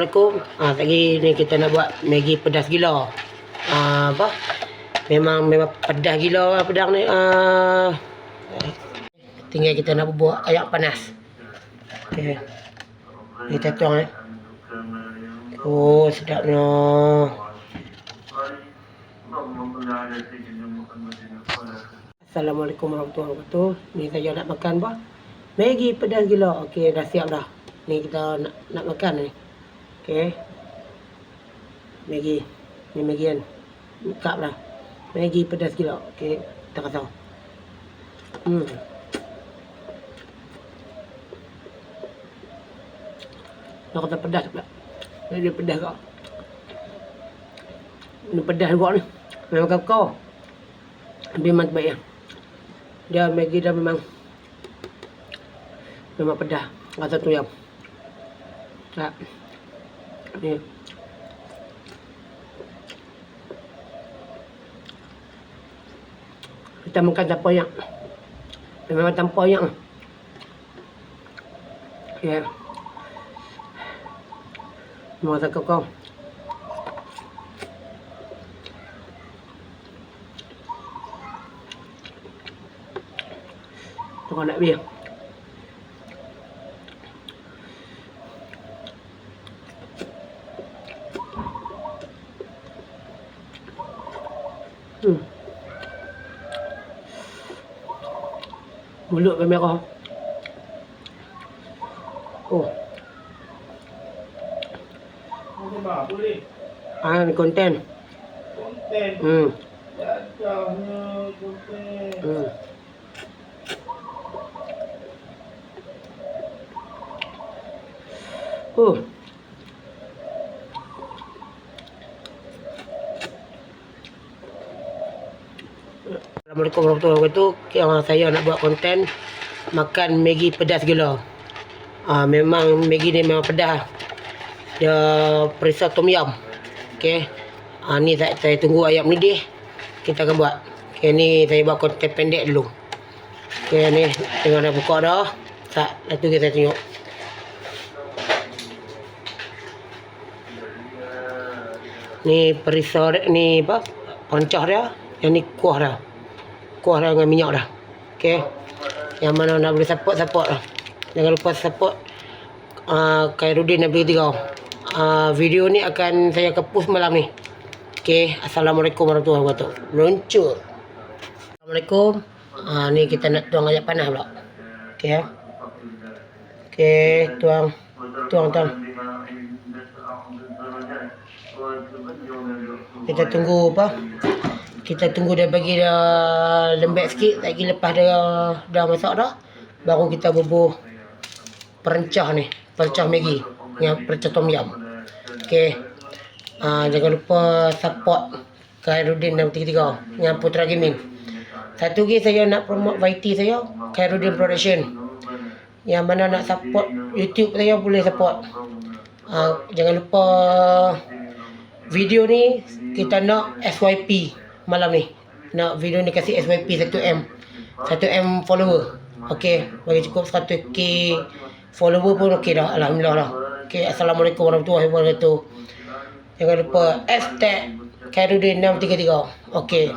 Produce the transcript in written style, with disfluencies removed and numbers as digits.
Assalamualaikum. Lagi ni kita nak buat Maggi pedas gila. Memang pedas gila pedang ni. Tinggal kita nak buat air panas. Okey. Kita tuang Oh, sedapnya. Assalamualaikum warahmatullahi wabarakatuh. Ni saya nak makan Maggi pedas gila. Okey, dah siap dah. Ni kita nak makan ni. Okey. Maggi. Ni Maggi kan. Buka lah. Maggi pedas gila. Okey, kita rasa. Nak kata pedas pula. Dia pedas kau. Ni pedas juga ni. Memang kau. Memang terbaik ya. Dia Maggi dah memang pedas. Rasa tu yang. Tak. Ni. Kita makan tanpa yang. Memang tanpa yang. Ya. Mau rasa kau. Kau nak biar. Mulut merah. Oh. Apa ni? Ni konten. Konten. Dadahnya konten. Assalamualaikum warahmatullahi wabarakatuh. Saya nak buat konten makan Maggi pedas gila. Memang Maggi ni memang pedas. Dia perisa tom yum. Okey. Ni saya tunggu ayam mendidih. Kita akan buat. Okey, ni saya buat konten pendek dulu. Okey, ni tengah dah buka dah. Lepas tu kita tengok. Ni perisa ni perencah dia. Yang ni kuah dah. Kuah dah dengan minyak dah. Okey. Yang mana nak boleh support dah. Jangan lupa support Khairuddin Nabi 3. Video ni saya akan post malam ni. Okey. Assalamualaikum warahmatullahi wabarakatuh. Luncur. Assalamualaikum. Ni kita nak tuang air panas pula. Okey ya. Okey, tuang. Kita tunggu Kita tunggu dia bagi dia lembek sikit. Lagi lepas dia dah masak dah, baru kita bubuh perencah ni. Perencah Maggi. Yang perencah tom yum. Okey. Jangan lupa support Khairuddin 3 yang Putra Gaming. Satu lagi saya nak promote YT saya, Khairuddin Production. Yang mana nak support YouTube saya boleh support. Jangan lupa video ni kita nak SYP malam ni. Nak video ni kasih SYP 1M. 1M follower. Okey, bagi cukup 100k follower pun okey dah. Alhamdulillah dah. Okey, assalamualaikum warahmatullahi wabarakatuh. Jangan lupa #Khairuddin 633. Okey.